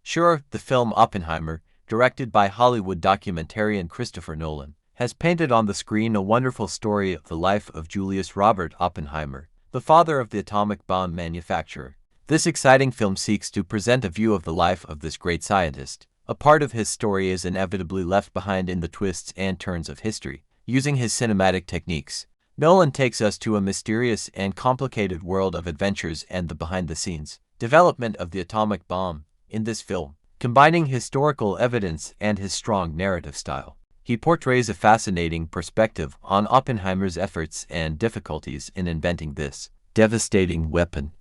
Sure, the film Oppenheimer, directed by Hollywood documentarian Christopher Nolan, has painted on the screen a wonderful story of the life of Julius Robert Oppenheimer, the father of the atomic bomb manufacturer. This exciting film seeks to present a view of the life of this great scientist. A part of his story is inevitably left behind in the twists and turns of history. Using his cinematic techniques, Nolan takes us to a mysterious and complicated world of adventures and the behind-the-scenes development of the atomic bomb in this film. Combining historical evidence and his strong narrative style, he portrays a fascinating perspective on Oppenheimer's efforts and difficulties in inventing this devastating weapon.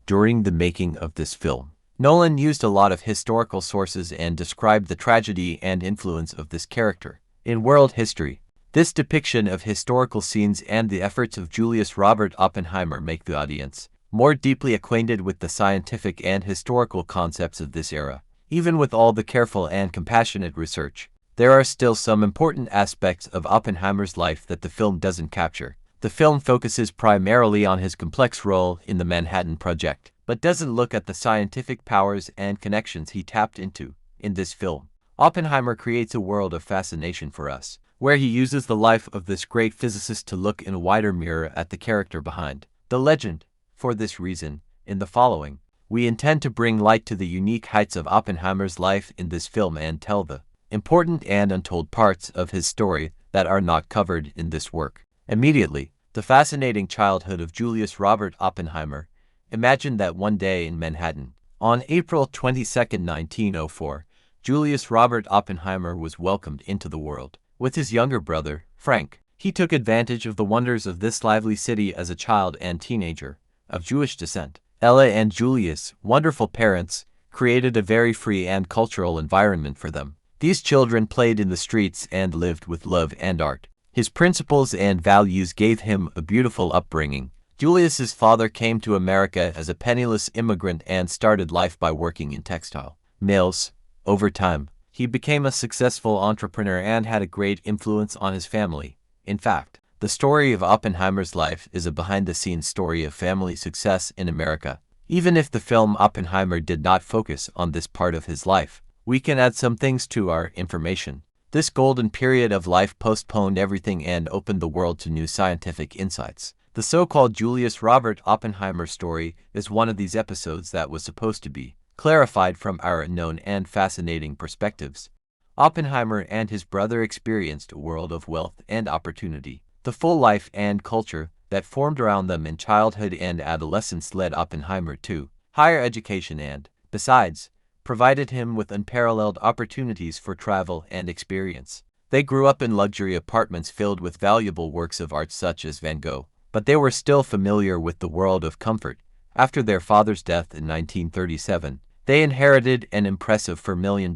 During the making of this film, Nolan used a lot of historical sources and described the tragedy and influence of this character in world history. This depiction of historical scenes and the efforts of Julius Robert Oppenheimer make the audience more deeply acquainted with the scientific and historical concepts of this era. Even with all the careful and compassionate research, there are still some important aspects of Oppenheimer's life that the film doesn't capture. The film focuses primarily on his complex role in the Manhattan Project, but doesn't look at the scientific powers and connections he tapped into. In this film, Oppenheimer creates a world of fascination for us, where he uses the life of this great physicist to look in a wider mirror at the character behind the legend. For this reason, in the following, we intend to bring light to the unique heights of Oppenheimer's life in this film and tell the important and untold parts of his story that are not covered in this work. Immediately, the fascinating childhood of Julius Robert Oppenheimer. Imagine that one day in Manhattan, on April 22, 1904, Julius Robert Oppenheimer was welcomed into the world with his younger brother, Frank. He took advantage of the wonders of this lively city as a child and teenager of Jewish descent. Ella and Julius, wonderful parents, created a very free and cultural environment for them. These children played in the streets and lived with love and art. His principles and values gave him a beautiful upbringing. Julius's father came to America as a penniless immigrant and started life by working in textile mills. Over time, he became a successful entrepreneur and had a great influence on his family. In fact, the story of Oppenheimer's life is a behind-the-scenes story of family success in America. Even if the film Oppenheimer did not focus on this part of his life, we can add some things to our information. This golden period of life postponed everything and opened the world to new scientific insights. The so-called Julius Robert Oppenheimer story is one of these episodes that was supposed to be clarified from our unknown and fascinating perspectives. Oppenheimer and his brother experienced a world of wealth and opportunity. The full life and culture that formed around them in childhood and adolescence led Oppenheimer to higher education and, besides, provided him with unparalleled opportunities for travel and experience. They grew up in luxury apartments filled with valuable works of art such as Van Gogh, but they were still familiar with the world of comfort. After their father's death in 1937, they inherited an impressive $4 million.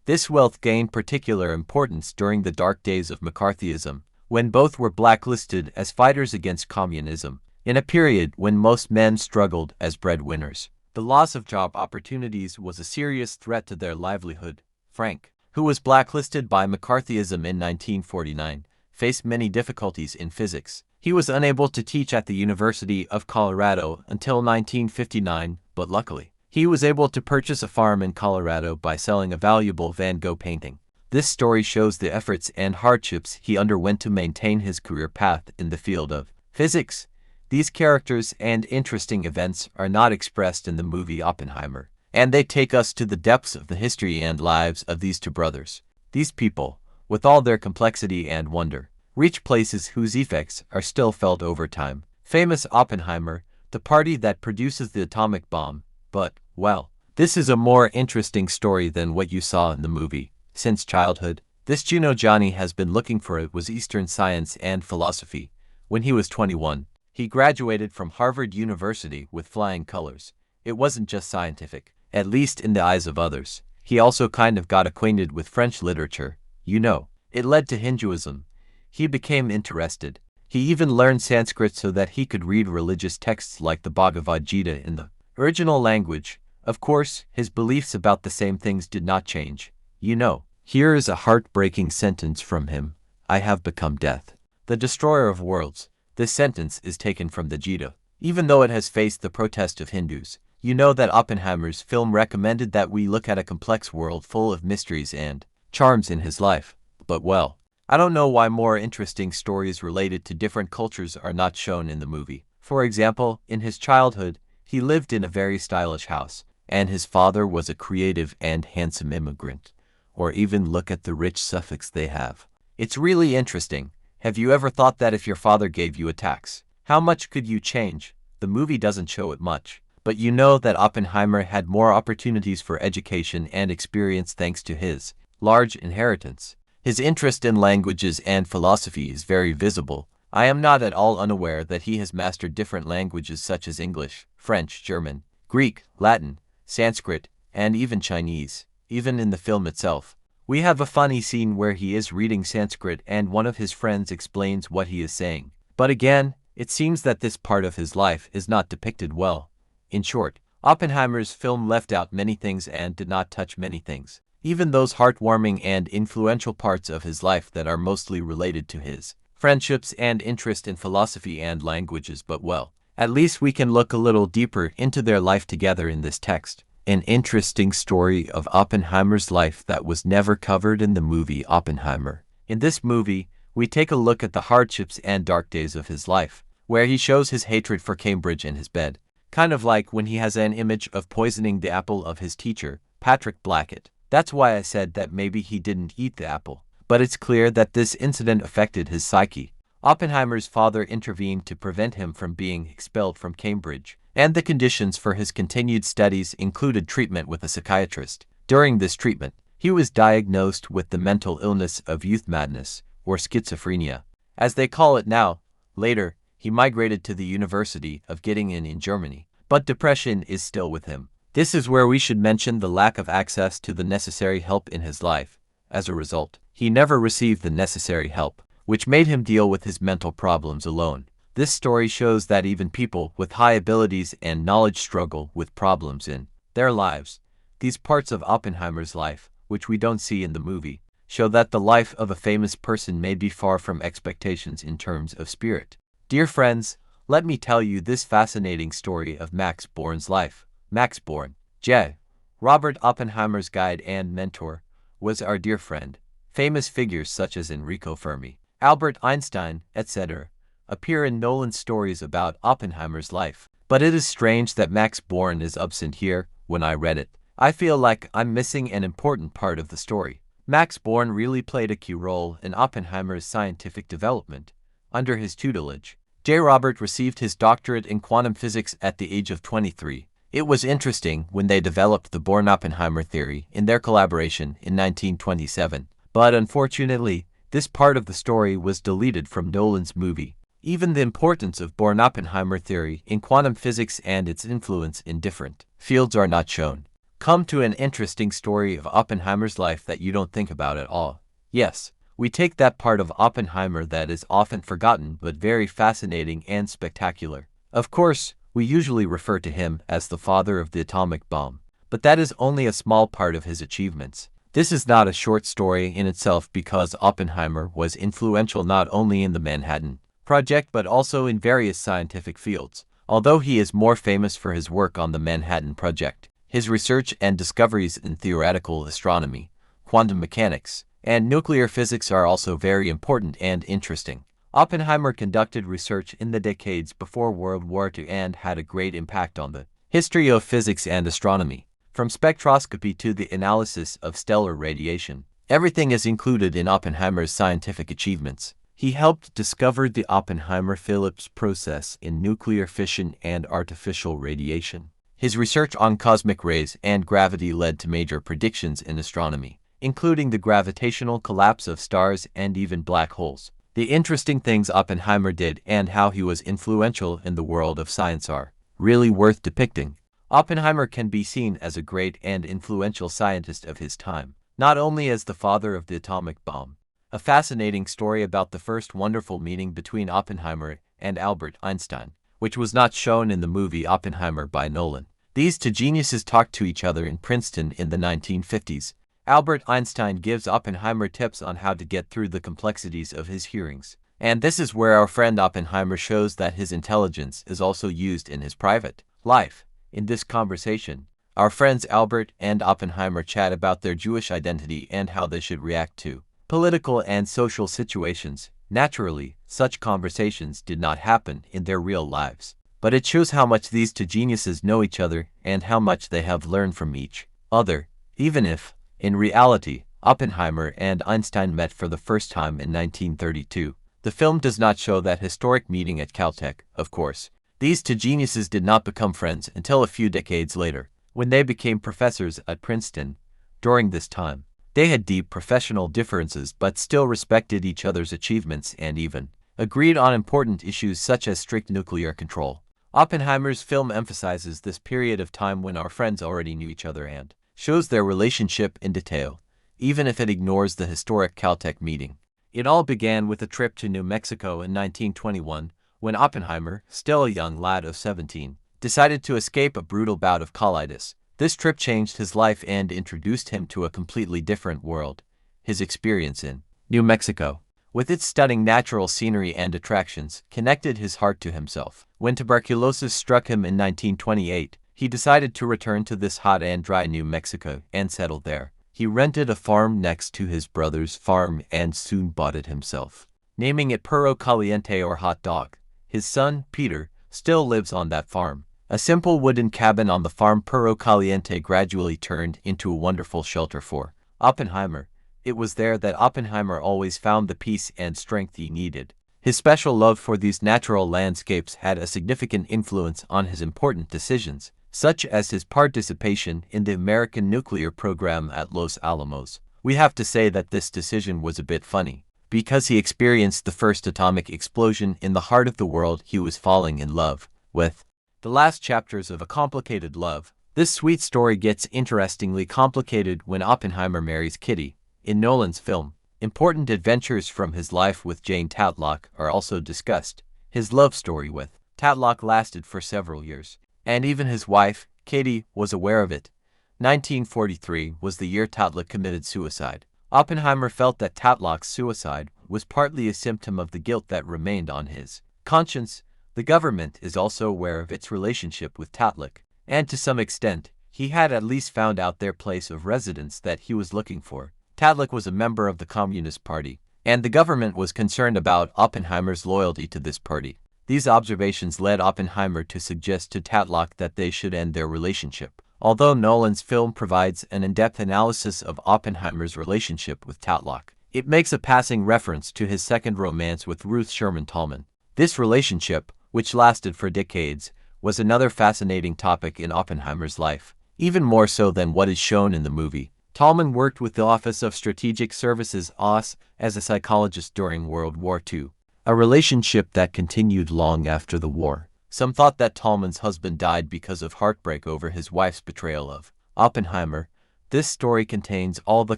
This wealth gained particular importance during the dark days of McCarthyism, when both were blacklisted as fighters against communism, in a period when most men struggled as breadwinners. The loss of job opportunities was a serious threat to their livelihood. Frank, who was blacklisted by McCarthyism in 1949, faced many difficulties in physics. He was unable to teach at the University of Colorado until 1959, but luckily, he was able to purchase a farm in Colorado by selling a valuable Van Gogh painting. This story shows the efforts and hardships he underwent to maintain his career path in the field of physics. These characters and interesting events are not expressed in the movie Oppenheimer, and they take us to the depths of the history and lives of these two brothers. These people, with all their complexity and wonder, reach places whose effects are still felt over time. Famous Oppenheimer, the party that produces the atomic bomb. But, well, this is a more interesting story than what you saw in the movie. Since childhood, this Johnny has been looking for it was Eastern science and philosophy. When he was 21, he graduated from Harvard University with flying colors. It wasn't just scientific, at least in the eyes of others. He also kind of got acquainted with French literature. You know, it led to Hinduism. He became interested. He even learned Sanskrit so that he could read religious texts like the Bhagavad Gita in the original language. Of course, his beliefs about the same things did not change. You know, here is a heartbreaking sentence from him. I have become death, the destroyer of worlds. This sentence is taken from the Gita. Even though it has faced the protest of Hindus, You know that Oppenheimer's film recommended that we look at a complex world full of mysteries and charms in his life. But well, I don't know why more interesting stories related to different cultures are not shown in the movie. For example, in his childhood, he lived in a very stylish house, and his father was a creative and handsome immigrant. Or even look at the rich suffix they have. It's really interesting. Have you ever thought that if your father gave you a tax, how much could you change? The movie doesn't show it much. But you know that Oppenheimer had more opportunities for education and experience thanks to his large inheritance. His interest in languages and philosophy is very visible. I am not at all unaware that he has mastered different languages such as English, French, German, Greek, Latin, Sanskrit, and even Chinese. Even in the film itself, we have a funny scene where he is reading Sanskrit and one of his friends explains what he is saying. But again, it seems that this part of his life is not depicted well. In short, Oppenheimer's film left out many things and did not touch many things, even those heartwarming and influential parts of his life that are mostly related to his friendships and interest in philosophy and languages. But well, at least we can look a little deeper into their life together in this text. An interesting story of Oppenheimer's life that was never covered in the movie Oppenheimer. In this movie, we take a look at the hardships and dark days of his life, where he shows his hatred for Cambridge in his bed. Kind of like when he has an image of poisoning the apple of his teacher, Patrick Blackett. That's why I said that maybe he didn't eat the apple. But it's clear that this incident affected his psyche. Oppenheimer's father intervened to prevent him from being expelled from Cambridge, and the conditions for his continued studies included treatment with a psychiatrist. During this treatment, he was diagnosed with the mental illness of youth madness, or schizophrenia, as they call it now. Later, he migrated to the University of Göttingen in Germany, but depression is still with him. This is where we should mention the lack of access to the necessary help in his life. As a result, he never received the necessary help, which made him deal with his mental problems alone. This story shows that even people with high abilities and knowledge struggle with problems in their lives. These parts of Oppenheimer's life, which we don't see in the movie, show that the life of a famous person may be far from expectations in terms of spirit. Dear friends, let me tell you this fascinating story of Max Born's life. Max Born, J. Robert Oppenheimer's guide and mentor, was our dear friend. Famous figures such as Enrico Fermi, Albert Einstein, etc. appear in Nolan's stories about Oppenheimer's life. But it is strange that Max Born is absent here. When I read it, I feel like I'm missing an important part of the story. Max Born really played a key role in Oppenheimer's scientific development. Under his tutelage, J. Robert received his doctorate in quantum physics at the age of 23. It was interesting when they developed the Born-Oppenheimer theory in their collaboration in 1927. But unfortunately, this part of the story was deleted from Nolan's movie. Even the importance of Born-Oppenheimer theory in quantum physics and its influence in different fields are not shown. Come to an interesting story of Oppenheimer's life that you don't think about at all. Yes, we take that part of Oppenheimer that is often forgotten but very fascinating and spectacular. Of course, we usually refer to him as the father of the atomic bomb, but that is only a small part of his achievements. This is not a short story in itself because Oppenheimer was influential not only in the Manhattan Project but also in various scientific fields. Although he is more famous for his work on the Manhattan Project, his research and discoveries in theoretical astronomy, quantum mechanics, and nuclear physics are also very important and interesting. Oppenheimer conducted research in the decades before World War II and had a great impact on the history of physics and astronomy. From spectroscopy to the analysis of stellar radiation, everything is included in Oppenheimer's scientific achievements. He helped discover the Oppenheimer-Phillips process in nuclear fission and artificial radiation. His research on cosmic rays and gravity led to major predictions in astronomy, including the gravitational collapse of stars and even black holes. The interesting things Oppenheimer did and how he was influential in the world of science are really worth depicting. Oppenheimer can be seen as a great and influential scientist of his time, not only as the father of the atomic bomb. A fascinating story about the first wonderful meeting between Oppenheimer and Albert Einstein, which was not shown in the movie Oppenheimer by Nolan. These two geniuses talked to each other in Princeton in the 1950s. Albert Einstein gives Oppenheimer tips on how to get through the complexities of his hearings. And this is where our friend Oppenheimer shows that his intelligence is also used in his private life. In this conversation, our friends Albert and Oppenheimer chat about their Jewish identity and how they should react to political and social situations. Naturally, such conversations did not happen in their real lives, but it shows how much these two geniuses know each other and how much they have learned from each other, even if, in reality, Oppenheimer and Einstein met for the first time in 1932. The film does not show that historic meeting at Caltech, of course. These two geniuses did not become friends until a few decades later, when they became professors at Princeton. During this time, they had deep professional differences but still respected each other's achievements and even agreed on important issues such as strict nuclear control. Oppenheimer's film emphasizes this period of time when our friends already knew each other and shows their relationship in detail, even if it ignores the historic Caltech meeting. It all began with a trip to New Mexico in 1921, when Oppenheimer, still a young lad of 17, decided to escape a brutal bout of colitis. This trip changed his life and introduced him to a completely different world. His experience in New Mexico, with its stunning natural scenery and attractions, connected his heart to himself. When tuberculosis struck him in 1928, he decided to return to this hot and dry New Mexico and settle there. He rented a farm next to his brother's farm and soon bought it himself, naming it Perro Caliente or Hot Dog. His son, Peter, still lives on that farm. A simple wooden cabin on the farm Perro Caliente gradually turned into a wonderful shelter for Oppenheimer. It was there that Oppenheimer always found the peace and strength he needed. His special love for these natural landscapes had a significant influence on his important decisions, such as his participation in the American nuclear program at Los Alamos. We have to say that this decision was a bit funny, because he experienced the first atomic explosion in the heart of the world he was falling in love with. The last chapters of A Complicated Love. This sweet story gets interestingly complicated when Oppenheimer marries Kitty. In Nolan's film, important adventures from his life with Jane Tatlock are also discussed. His love story with Tatlock lasted for several years, and even his wife, Katie, was aware of it. 1943 was the year Tatlock committed suicide. Oppenheimer felt that Tatlock's suicide was partly a symptom of the guilt that remained on his conscience. The government is also aware of its relationship with Tatlock, and to some extent, he had at least found out their place of residence that he was looking for. Tatlock was a member of the Communist Party, and the government was concerned about Oppenheimer's loyalty to this party. These observations led Oppenheimer to suggest to Tatlock that they should end their relationship. Although Nolan's film provides an in-depth analysis of Oppenheimer's relationship with Tatlock, it makes a passing reference to his second romance with Ruth Sherman Tallman. This relationship, which lasted for decades, was another fascinating topic in Oppenheimer's life, even more so than what is shown in the movie. Tallman worked with the Office of Strategic Services (OSS) as a psychologist during World War II, a relationship that continued long after the war. Some thought that Tallman's husband died because of heartbreak over his wife's betrayal of Oppenheimer. This story contains all the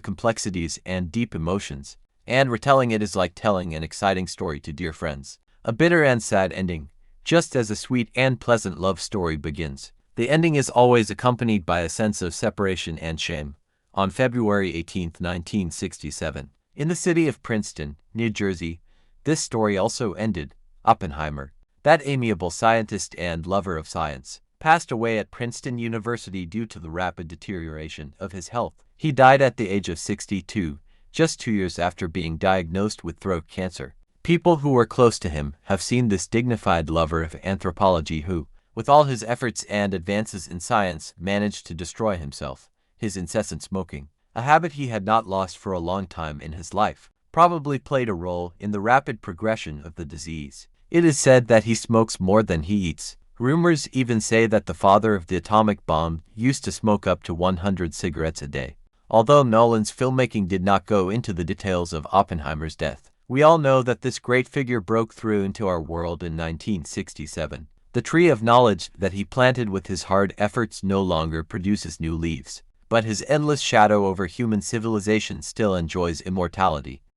complexities and deep emotions, and retelling it is like telling an exciting story to dear friends. A bitter and sad ending, just as a sweet and pleasant love story begins. The ending is always accompanied by a sense of separation and shame. On February 18, 1967, in the city of Princeton, New Jersey, this story also ended. Oppenheimer, that amiable scientist and lover of science, passed away at Princeton University due to the rapid deterioration of his health. He died at the age of 62, just 2 years after being diagnosed with throat cancer. People who were close to him have seen this dignified lover of anthropology who, with all his efforts and advances in science, managed to destroy himself. His incessant smoking, a habit he had not lost for a long time in his life, probably played a role in the rapid progression of the disease. It is said that he smokes more than he eats. Rumors even say that the father of the atomic bomb used to smoke up to 100 cigarettes a day. Although Nolan's filmmaking did not go into the details of Oppenheimer's death, we all know that this great figure broke through into our world in 1967. The tree of knowledge that he planted with his hard efforts no longer produces new leaves, but his endless shadow over human civilization still enjoys immortality.